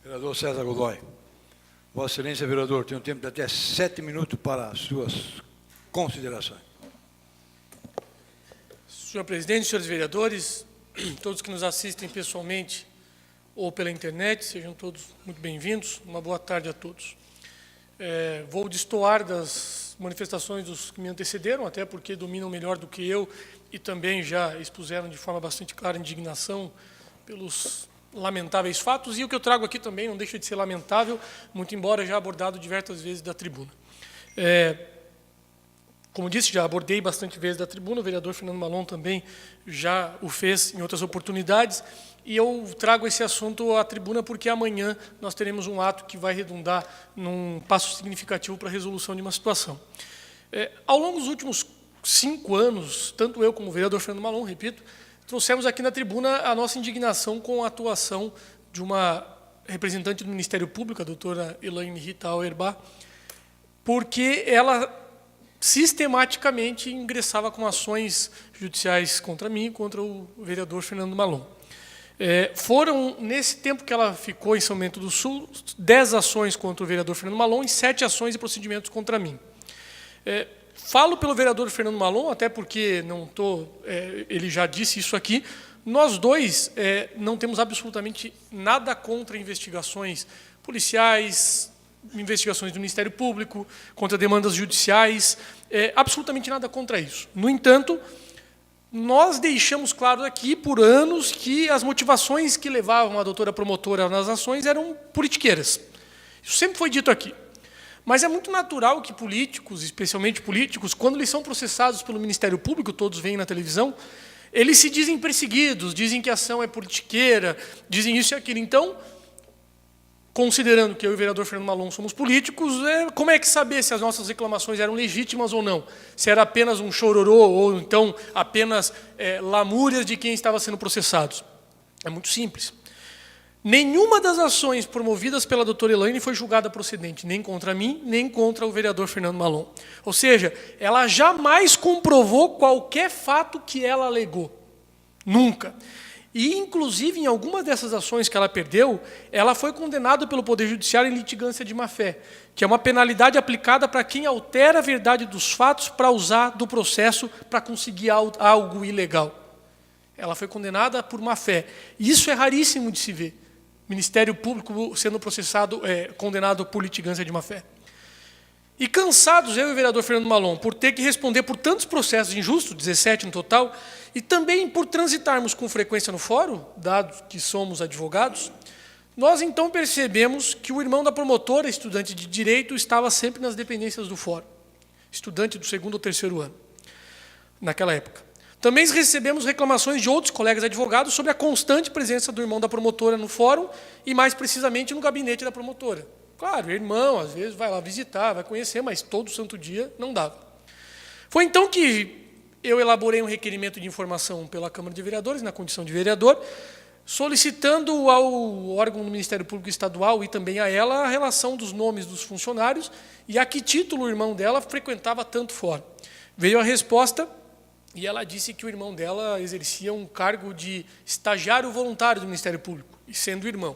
Vereador César Godoy. Vossa Excelência, vereador, tem um tempo de até 7 minutos para as suas considerações. Senhor presidente, senhores vereadores, todos que nos assistem pessoalmente ou pela internet, sejam todos muito bem-vindos. Uma boa tarde a todos. Vou destoar das manifestações dos que me antecederam, até porque dominam melhor do que eu e também já expuseram de forma bastante clara a indignação pelos lamentáveis fatos, e o que eu trago aqui também não deixa de ser lamentável, muito embora já abordado diversas vezes da tribuna. Como disse, já abordei bastante vezes da tribuna, o vereador Fernando Malon também já o fez em outras oportunidades, e eu trago esse assunto à tribuna porque amanhã nós teremos um ato que vai redundar num passo significativo para a resolução de uma situação. Ao longo dos últimos 5 anos, tanto eu como o vereador Fernando Malon, repito, trouxemos aqui na tribuna a nossa indignação com a atuação de uma representante do Ministério Público, a doutora Elaine Rita Auerbach, porque ela sistematicamente ingressava com ações judiciais contra mim e contra o vereador Fernando Malon. Foram, nesse tempo que ela ficou em São Bento do Sul, 10 ações contra o vereador Fernando Malon e 7 ações e procedimentos contra mim. Falo pelo vereador Fernando Malon, até porque ele já disse isso aqui, nós dois não temos absolutamente nada contra investigações policiais, investigações do Ministério Público, contra demandas judiciais, absolutamente nada contra isso. No entanto, nós deixamos claro aqui por anos que as motivações que levavam a doutora promotora nas ações eram politiqueiras. Isso sempre foi dito aqui. Mas é muito natural que políticos, especialmente políticos, quando eles são processados pelo Ministério Público, todos veem na televisão, eles se dizem perseguidos, dizem que a ação é politiqueira, dizem isso e aquilo. Então, considerando que eu e o vereador Fernando Malon somos políticos, como é que saber se as nossas reclamações eram legítimas ou não? Se era apenas um chororô ou então apenas lamúrias de quem estava sendo processado? É muito simples. Nenhuma das ações promovidas pela doutora Elaine foi julgada procedente, nem contra mim, nem contra o vereador Fernando Malon. Ou seja, ela jamais comprovou qualquer fato que ela alegou. Nunca. E, inclusive, em alguma dessas ações que ela perdeu, ela foi condenada pelo Poder Judiciário em litigância de má-fé, que é uma penalidade aplicada para quem altera a verdade dos fatos para usar do processo para conseguir algo ilegal. Ela foi condenada por má-fé. Isso é raríssimo de se ver. Ministério Público sendo processado, condenado por litigância de má-fé. E cansados, eu e o vereador Fernando Malon, por ter que responder por tantos processos injustos, 17 no total, e também por transitarmos com frequência no fórum, dado que somos advogados, nós então percebemos que o irmão da promotora, estudante de Direito, estava sempre nas dependências do fórum, estudante do 2º ou 3º ano, naquela época. Também recebemos reclamações de outros colegas advogados sobre a constante presença do irmão da promotora no fórum e, mais precisamente, no gabinete da promotora. Claro, o irmão, às vezes, vai lá visitar, vai conhecer, mas todo santo dia não dava. Foi então que eu elaborei um requerimento de informação pela Câmara de Vereadores, na condição de vereador, solicitando ao órgão do Ministério Público Estadual e também a ela a relação dos nomes dos funcionários e a que título o irmão dela frequentava tanto fórum. Veio a resposta e ela disse que o irmão dela exercia um cargo de estagiário voluntário do Ministério Público, e sendo irmão.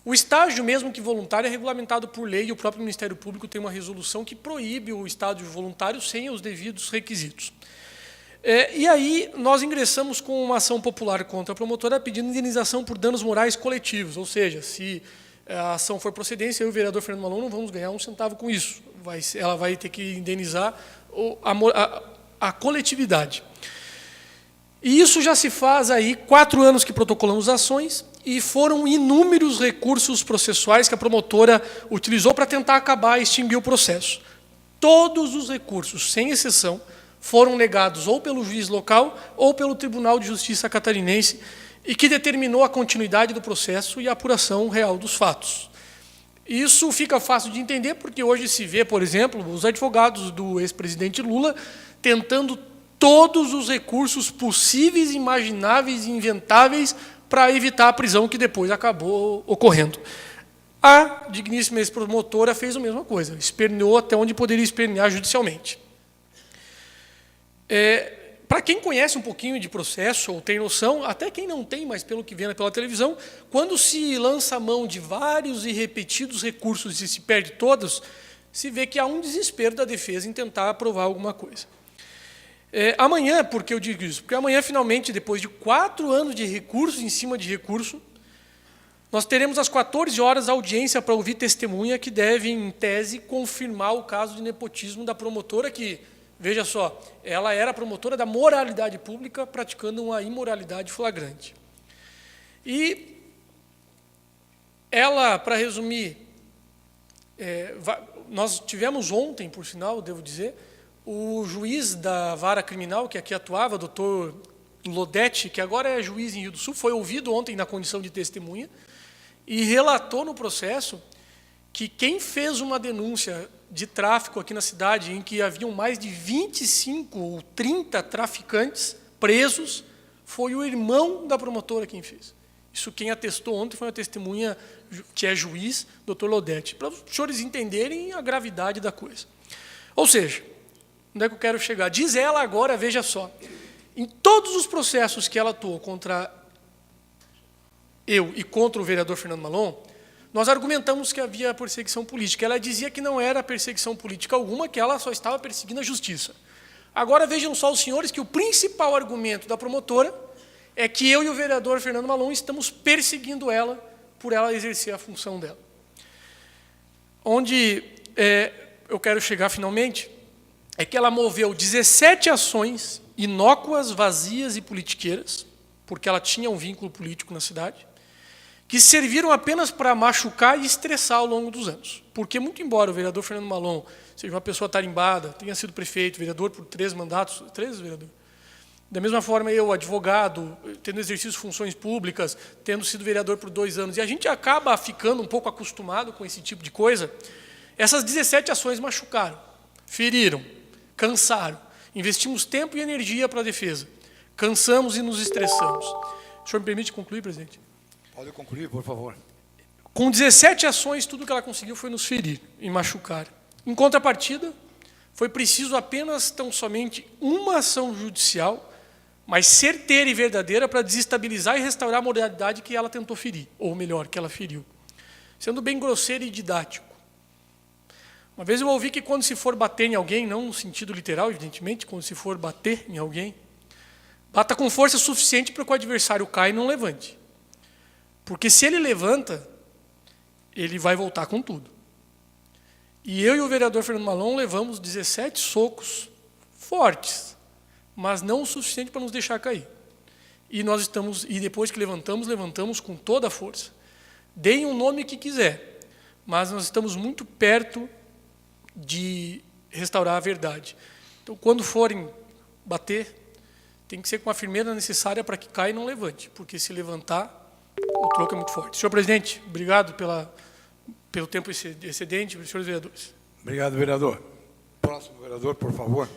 O estágio, mesmo que voluntário, é regulamentado por lei, e o próprio Ministério Público tem uma resolução que proíbe o estágio voluntário sem os devidos requisitos. E aí nós ingressamos com uma ação popular contra a promotora pedindo indenização por danos morais coletivos, ou seja, se a ação for procedência, eu e o vereador Fernando Malon não vamos ganhar um centavo com isso. Ela vai ter que indenizar a coletividade. E isso já se faz aí 4 anos que protocolamos ações e foram inúmeros recursos processuais que a promotora utilizou para tentar acabar e extinguir o processo. Todos os recursos, sem exceção, foram negados ou pelo juiz local ou pelo Tribunal de Justiça catarinense e que determinou a continuidade do processo e a apuração real dos fatos. Isso fica fácil de entender porque hoje se vê, por exemplo, os advogados do ex-presidente Lula tentando todos os recursos possíveis, imagináveis e inventáveis para evitar a prisão que depois acabou ocorrendo. A digníssima ex-promotora fez a mesma coisa, esperneou até onde poderia espernear judicialmente. Para quem conhece um pouquinho de processo, ou tem noção, até quem não tem, mas pelo que vê pela televisão, quando se lança a mão de vários e repetidos recursos e se perde todos, se vê que há um desespero da defesa em tentar aprovar alguma coisa. Amanhã, por que eu digo isso? Porque amanhã, finalmente, depois de 4 anos de recurso em cima de recurso, nós teremos às 14 horas a audiência para ouvir testemunha que deve, em tese, confirmar o caso de nepotismo da promotora que, veja só, ela era promotora da moralidade pública praticando uma imoralidade flagrante. E ela, para resumir, nós tivemos ontem, por sinal, devo dizer, o juiz da vara criminal que aqui atuava, doutor Lodete, que agora é juiz em Rio do Sul, foi ouvido ontem na condição de testemunha e relatou no processo que quem fez uma denúncia de tráfico aqui na cidade, em que haviam mais de 25 ou 30 traficantes presos, foi o irmão da promotora quem fez. Isso quem atestou ontem foi uma testemunha que é juiz, doutor Lodete, para os senhores entenderem a gravidade da coisa. Ou seja, onde é que eu quero chegar? Diz ela agora, veja só, em todos os processos que ela atuou contra eu e contra o vereador Fernando Malon, nós argumentamos que havia perseguição política. Ela dizia que não era perseguição política alguma, que ela só estava perseguindo a justiça. Agora vejam só os senhores que o principal argumento da promotora é que eu e o vereador Fernando Malon estamos perseguindo ela por ela exercer a função dela. Onde eu quero chegar finalmente é que ela moveu 17 ações inócuas, vazias e politiqueiras, porque ela tinha um vínculo político na cidade, que serviram apenas para machucar e estressar ao longo dos anos. Porque, muito embora o vereador Fernando Malon seja uma pessoa tarimbada, tenha sido prefeito, vereador por 3 mandatos, 3 vereadores, da mesma forma eu, advogado, tendo exercido funções públicas, tendo sido vereador por 2 anos, e a gente acaba ficando um pouco acostumado com esse tipo de coisa, essas 17 ações machucaram, feriram, cansaram, investimos tempo e energia para a defesa, cansamos e nos estressamos. O senhor me permite concluir, presidente? Pode concluir, por favor. Com 17 ações, tudo que ela conseguiu foi nos ferir e machucar. Em contrapartida, foi preciso apenas, tão somente, uma ação judicial, mas certeira e verdadeira, para desestabilizar e restaurar a moralidade que ela tentou ferir, ou melhor, que ela feriu. Sendo bem grosseiro e didático. Uma vez eu ouvi que quando se for bater em alguém, não no sentido literal, evidentemente, quando se for bater em alguém, bata com força suficiente para que o adversário caia e não levante. Porque se ele levanta, ele vai voltar com tudo. E eu e o vereador Fernando Malon levamos 17 socos fortes, mas não o suficiente para nos deixar cair. E depois que levantamos com toda a força. Deem o nome que quiser, mas nós estamos muito perto de restaurar a verdade. Então, quando forem bater, tem que ser com a firmeza necessária para que caia e não levante, porque se levantar, o troco é muito forte. Senhor presidente, obrigado pelo tempo excedente, senhores vereadores. Obrigado, vereador. Próximo vereador, por favor.